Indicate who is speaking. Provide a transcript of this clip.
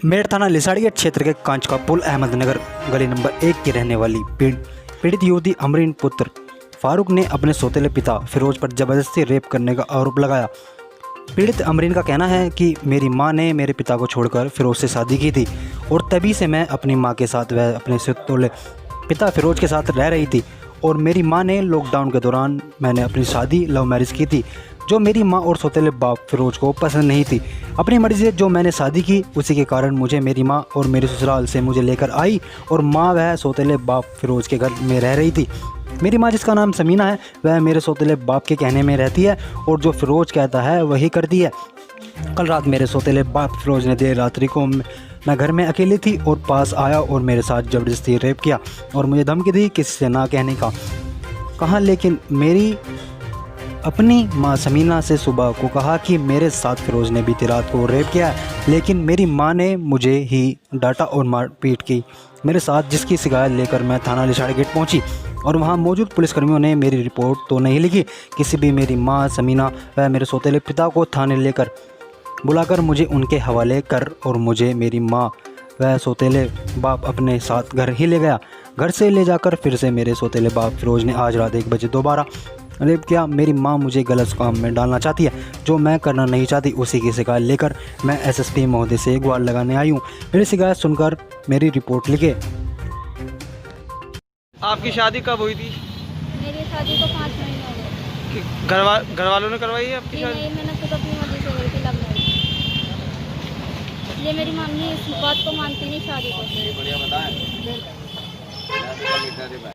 Speaker 1: मेरठ थाना लिसाड़िया क्षेत्र के कांच का पुल अहमदनगर गली नंबर 1 की रहने वाली पीड़ित युवती अमरीन पुत्र फारूक ने अपने सौतेले पिता फिरोज पर जबरदस्ती रेप करने का आरोप लगाया। पीड़ित अमरीन का कहना है कि मेरी मां ने मेरे पिता को छोड़कर फिरोज से शादी की थी और तभी से मैं अपनी मां के साथ वह अपने सौतेले पिता फिरोज के साथ रह रही थी और मेरी मां ने लॉकडाउन के दौरान मैंने अपनी शादी लव मैरिज की थी जो मेरी मां और सौतेले बाप फिरोज को पसंद नहीं थी। अपनी मर्जी से जो मैंने शादी की उसी के कारण मुझे मेरी मां और मेरे ससुराल से मुझे लेकर आई और मां वह सौतेले बाप फिरोज के घर में रह रही थी। मेरी मां जिसका नाम समीना है वह मेरे सौतेले बाप के कहने में रहती है और जो फिरोज कहता है वही करती है। कल रात मेरे सौतेले बाप फिरोज ने देर रात्रि को मैं घर में अकेली थी और पास आया और मेरे साथ ज़बरदस्ती रेप किया और मुझे धमकी दी किसी से ना कहने का कहा। लेकिन मेरी अपनी मां समीना से सुबह को कहा कि मेरे साथ फिरोज ने बीती रात को रेप किया है, लेकिन मेरी मां ने मुझे ही डांटा और मारपीट की मेरे साथ, जिसकी शिकायत लेकर मैं थाना लिसाड़ी गेट पहुंची और वहां मौजूद पुलिसकर्मियों ने मेरी रिपोर्ट तो नहीं लिखी किसी भी। मेरी मां समीना व मेरे सौतेले पिता को थाने लेकर बुलाकर मुझे उनके हवाले कर और मुझे मेरी मां व सौतेले बाप अपने साथ घर ही ले गया। घर से ले जाकर फिर से मेरे सौतेले बाप फिरोज ने आज रात 1 बजे दोबारा रेप किया। मेरी मां मुझे गलत काम में डालना चाहती है जो मैं करना नहीं चाहती। उसी की शिकायत लेकर मैं एसएसपी महोदय से गुहार लगाने आई हूँ। मेरी शिकायत सुनकर मेरी रिपोर्ट लिखे।
Speaker 2: आपकी शादी कब हुई थी?
Speaker 3: मेरी शादी को 5 महीने हो गए।
Speaker 2: घर वालों ने करवाई है आपकी शादी?
Speaker 3: नहीं, मैंने खुद अपनी मर्जी से गई थी लव मैरिज। ये मेरी मम्मी इस बात को मानती नहीं शादी को।